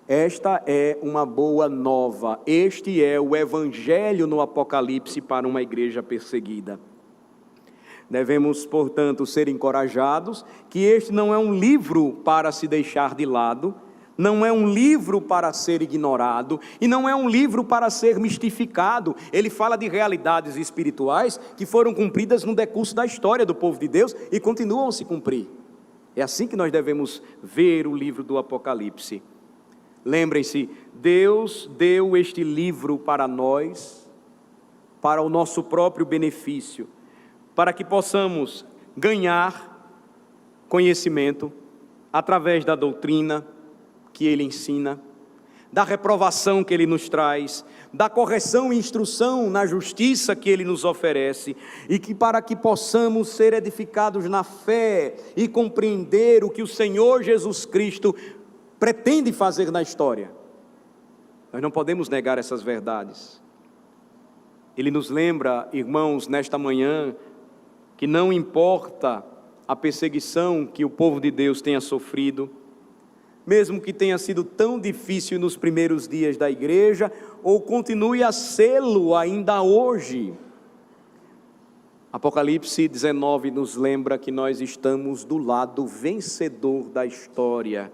Esta é uma boa nova, este é o Evangelho no Apocalipse para uma igreja perseguida. Devemos, portanto, ser encorajados que este não é um livro para se deixar de lado, não é um livro para ser ignorado e não é um livro para ser mistificado. Ele fala de realidades espirituais que foram cumpridas no decurso da história do povo de Deus e continuam a se cumprir. É assim que nós devemos ver o livro do Apocalipse. Lembrem-se, Deus deu este livro para nós, para o nosso próprio benefício, para que possamos ganhar conhecimento através da doutrina que Ele ensina, da reprovação que Ele nos traz, da correção e instrução na justiça que Ele nos oferece, e que para que possamos ser edificados na fé e compreender o que o Senhor Jesus Cristo pretende fazer na história, nós não podemos negar essas verdades. Ele nos lembra, irmãos, nesta manhã, que não importa a perseguição que o povo de Deus tenha sofrido, mesmo que tenha sido tão difícil nos primeiros dias da igreja, ou continue a sê-lo ainda hoje. Apocalipse 19 nos lembra que nós estamos do lado vencedor da história,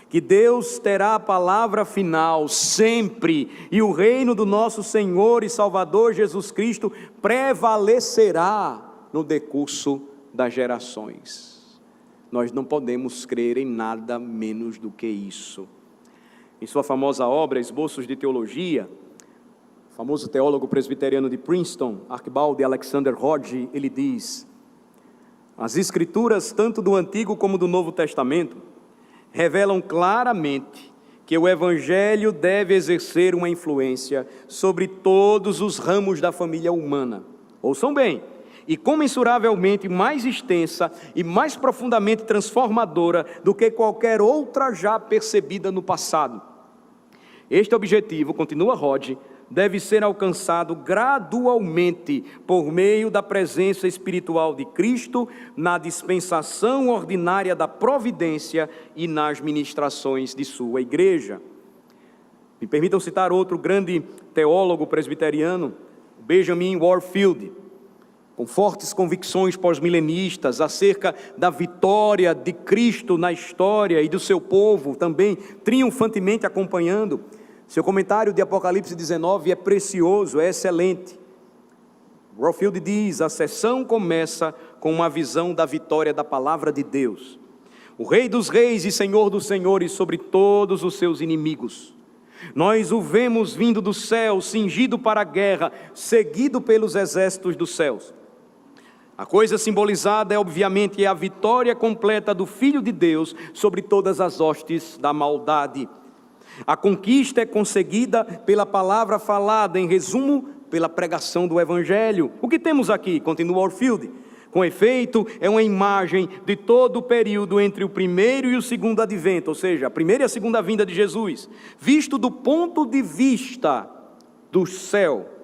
que Deus terá a palavra final sempre, e o reino do nosso Senhor e Salvador Jesus Cristo prevalecerá no decurso das gerações. Nós não podemos crer em nada menos do que isso. Em sua famosa obra, Esboços de Teologia, o famoso teólogo presbiteriano de Princeton, Archibald Alexander Hodge, ele diz: as Escrituras, tanto do Antigo como do Novo Testamento, revelam claramente que o Evangelho deve exercer uma influência sobre todos os ramos da família humana. Ouçam bem, e comensuravelmente mais extensa e mais profundamente transformadora do que qualquer outra já percebida no passado. Este objetivo, continua Hodge, deve ser alcançado gradualmente por meio da presença espiritual de Cristo na dispensação ordinária da providência e nas ministrações de sua igreja. Me permitam citar outro grande teólogo presbiteriano, Benjamin Warfield, com fortes convicções pós-milenistas acerca da vitória de Cristo na história e do seu povo também triunfantemente acompanhando. Seu comentário de Apocalipse 19 é precioso, é excelente. Warfield diz: a sessão começa com uma visão da vitória da palavra de Deus, o Rei dos reis e Senhor dos senhores sobre todos os seus inimigos. Nós o vemos vindo do céu, cingido para a guerra, seguido pelos exércitos dos céus. A coisa simbolizada é obviamente a vitória completa do Filho de Deus sobre todas as hostes da maldade. A conquista é conseguida pela palavra falada, em resumo, pela pregação do Evangelho. O que temos aqui? Continua Warfield. Com efeito, é uma imagem de todo o período entre o primeiro e o segundo advento, ou seja, a primeira e a segunda vinda de Jesus, visto do ponto de vista do céu.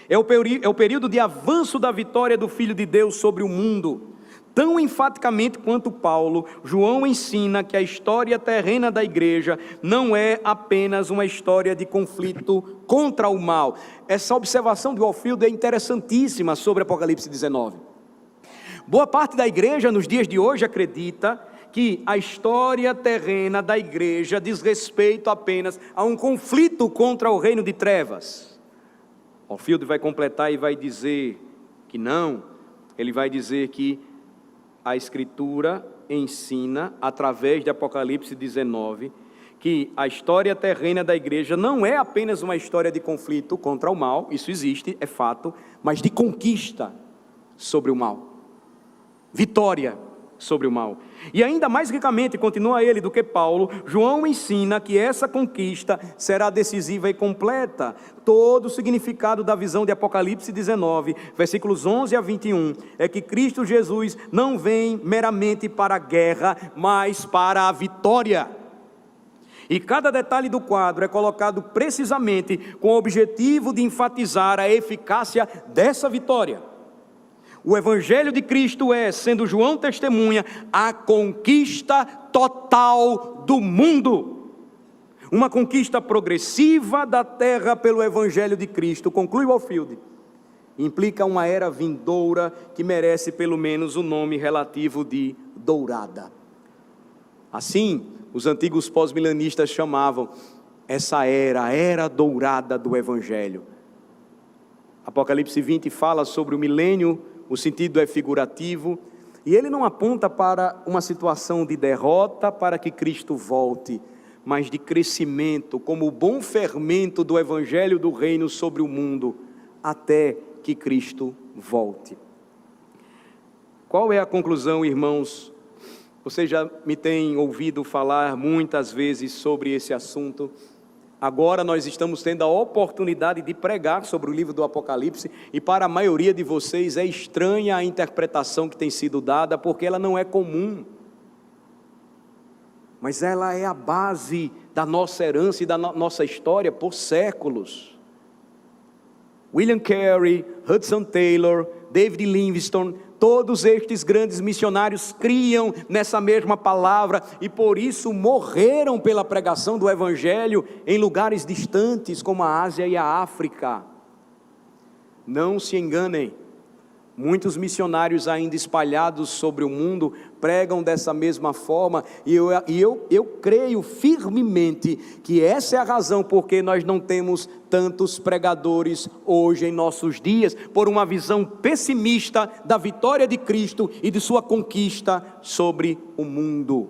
É o período de avanço da vitória do Filho de Deus sobre o mundo. Tão enfaticamente quanto Paulo, João ensina que a história terrena da igreja não é apenas uma história de conflito contra o mal. Essa observação de Warfield é interessantíssima sobre Apocalipse 19. Boa parte da igreja nos dias de hoje acredita que a história terrena da igreja diz respeito apenas a um conflito contra o reino de trevas. Warfield vai completar e vai dizer que não. Ele vai dizer que a Escritura ensina, através de Apocalipse 19, que a história terrena da igreja não é apenas uma história de conflito contra o mal, isso existe, é fato, mas de conquista sobre o mal, vitória sobre o mal. E ainda mais ricamente, continua ele, do que Paulo, João ensina que essa conquista será decisiva e completa. Todo o significado da visão de Apocalipse 19, versículos 11 a 21, é que Cristo Jesus não vem meramente para a guerra, mas para a vitória. E cada detalhe do quadro é colocado precisamente com o objetivo de enfatizar a eficácia dessa vitória. O Evangelho de Cristo é, sendo João testemunha, a conquista total do mundo. Uma conquista progressiva da terra pelo Evangelho de Cristo, conclui Warfield, implica uma era vindoura que merece pelo menos o nome relativo de dourada. Assim, os antigos pós-milenistas chamavam essa era, a era dourada do Evangelho. Apocalipse 20 fala sobre o milênio. O sentido é figurativo, e ele não aponta para uma situação de derrota para que Cristo volte, mas de crescimento, como o bom fermento do Evangelho do Reino sobre o mundo, até que Cristo volte. Qual é a conclusão, irmãos? Você já me tem ouvido falar muitas vezes sobre esse assunto. Agora nós estamos tendo a oportunidade de pregar sobre o livro do Apocalipse, e para a maioria de vocês é estranha a interpretação que tem sido dada, porque ela não é comum. Mas ela é a base da nossa herança e da nossa história por séculos. William Carey, Hudson Taylor, David Livingstone, todos estes grandes missionários criam nessa mesma palavra e por isso morreram pela pregação do Evangelho em lugares distantes como a Ásia e a África. Não se enganem, muitos missionários ainda espalhados sobre o mundo pregam dessa mesma forma, e eu creio firmemente que essa é a razão porque nós não temos tantos pregadores hoje em nossos dias, por uma visão pessimista da vitória de Cristo e de sua conquista sobre o mundo.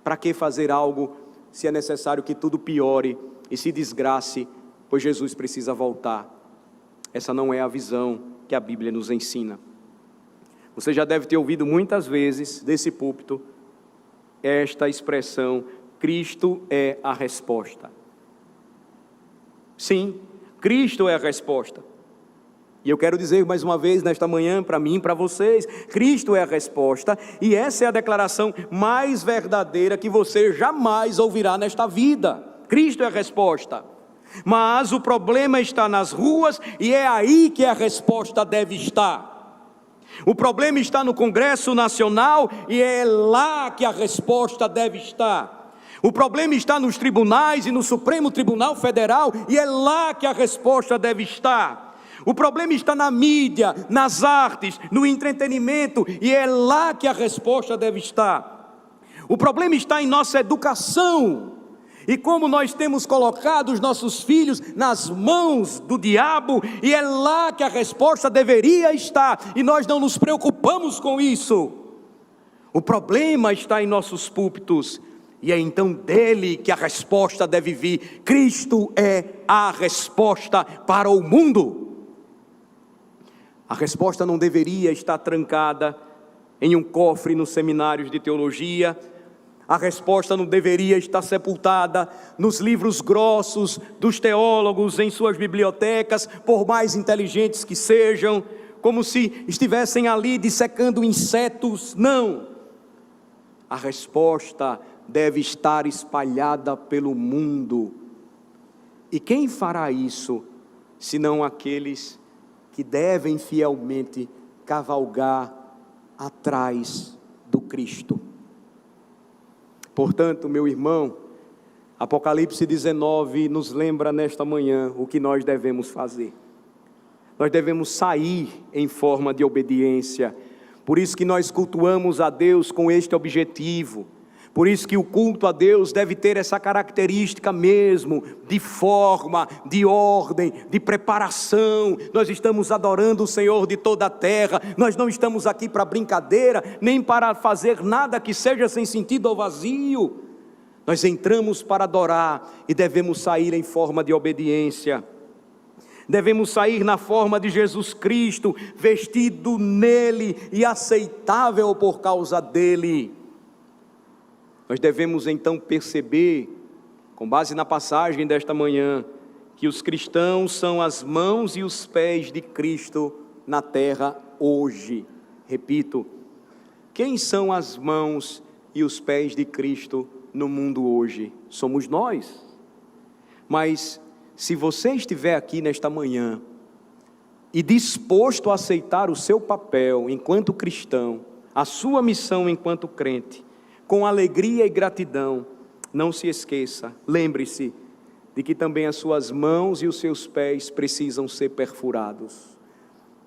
Para que fazer algo se é necessário que tudo piore e se desgrace, pois Jesus precisa voltar? Essa não é a visão que a Bíblia nos ensina. Você já deve ter ouvido muitas vezes desse púlpito esta expressão: Cristo é a resposta. Sim, Cristo é a resposta. E eu quero dizer mais uma vez nesta manhã, para mim e para vocês, Cristo é a resposta, e essa é a declaração mais verdadeira que você jamais ouvirá nesta vida. Cristo é a resposta. Mas o problema está nas ruas, e é aí que a resposta deve estar. O problema está no Congresso Nacional, e é lá que a resposta deve estar. O problema está nos tribunais e no Supremo Tribunal Federal, e é lá que a resposta deve estar. O problema está na mídia, nas artes, no entretenimento, e é lá que a resposta deve estar. O problema está em nossa educação, e como nós temos colocado os nossos filhos nas mãos do diabo, e é lá que a resposta deveria estar, e nós não nos preocupamos com isso. O problema está em nossos púlpitos, e é então dele que a resposta deve vir. Cristo é a resposta para o mundo. A resposta não deveria estar trancada em um cofre nos seminários de teologia. A resposta não deveria estar sepultada nos livros grossos dos teólogos em suas bibliotecas, por mais inteligentes que sejam, como se estivessem ali dissecando insetos. Não. A resposta deve estar espalhada pelo mundo. E quem fará isso, senão aqueles que devem fielmente cavalgar atrás do Cristo? Portanto, meu irmão, Apocalipse 19 nos lembra nesta manhã o que nós devemos fazer. Nós devemos sair em forma de obediência. Por isso que nós cultuamos a Deus com este objetivo. Por isso que o culto a Deus deve ter essa característica mesmo, de forma, de ordem, de preparação. Nós estamos adorando o Senhor de toda a terra. Nós não estamos aqui para brincadeira, nem para fazer nada que seja sem sentido ou vazio. Nós entramos para adorar e devemos sair em forma de obediência. Devemos sair na forma de Jesus Cristo, vestido nele e aceitável por causa dele. Nós devemos então perceber, com base na passagem desta manhã, que os cristãos são as mãos e os pés de Cristo na terra hoje. Repito, quem são as mãos e os pés de Cristo no mundo hoje? Somos nós. Mas se você estiver aqui nesta manhã e disposto a aceitar o seu papel enquanto cristão, a sua missão enquanto crente, com alegria e gratidão, não se esqueça, lembre-se de que também as suas mãos e os seus pés precisam ser perfurados.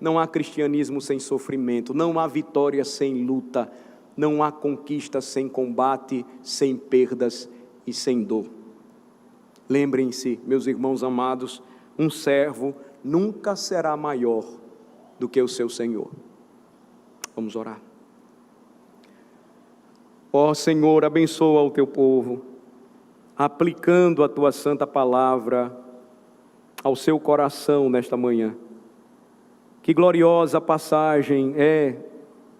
Não há cristianismo sem sofrimento, não há vitória sem luta, não há conquista sem combate, sem perdas e sem dor. Lembrem-se, meus irmãos amados, um servo nunca será maior do que o seu Senhor. Vamos orar. Ó Senhor, abençoa o teu povo, aplicando a tua santa palavra ao seu coração nesta manhã. Que gloriosa passagem é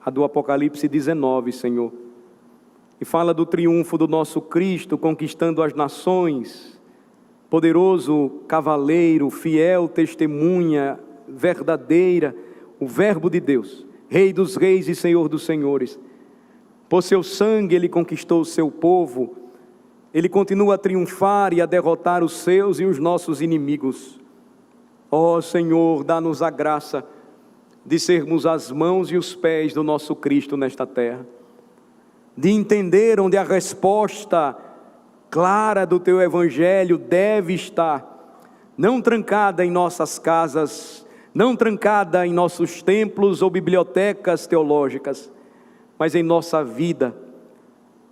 a do Apocalipse 19, Senhor, e fala do triunfo do nosso Cristo conquistando as nações, poderoso cavaleiro, fiel testemunha, verdadeira, o Verbo de Deus, Rei dos reis e Senhor dos senhores. Por seu sangue ele conquistou o seu povo, ele continua a triunfar e a derrotar os seus e os nossos inimigos. Ó Senhor, dá-nos a graça de sermos as mãos e os pés do nosso Cristo nesta terra, de entender onde a resposta clara do Teu Evangelho deve estar, não trancada em nossas casas, não trancada em nossos templos ou bibliotecas teológicas, mas em nossa vida,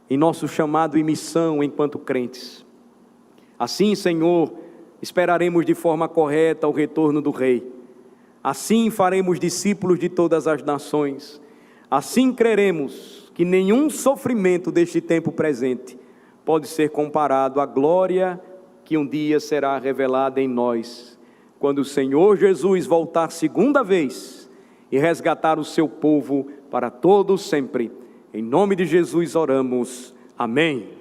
em nosso chamado e missão enquanto crentes. Assim, Senhor, esperaremos de forma correta o retorno do Rei. Assim faremos discípulos de todas as nações. Assim creremos que nenhum sofrimento deste tempo presente pode ser comparado à glória que um dia será revelada em nós, quando o Senhor Jesus voltar segunda vez e resgatar o seu povo para todo sempre. Em nome de Jesus oramos. Amém.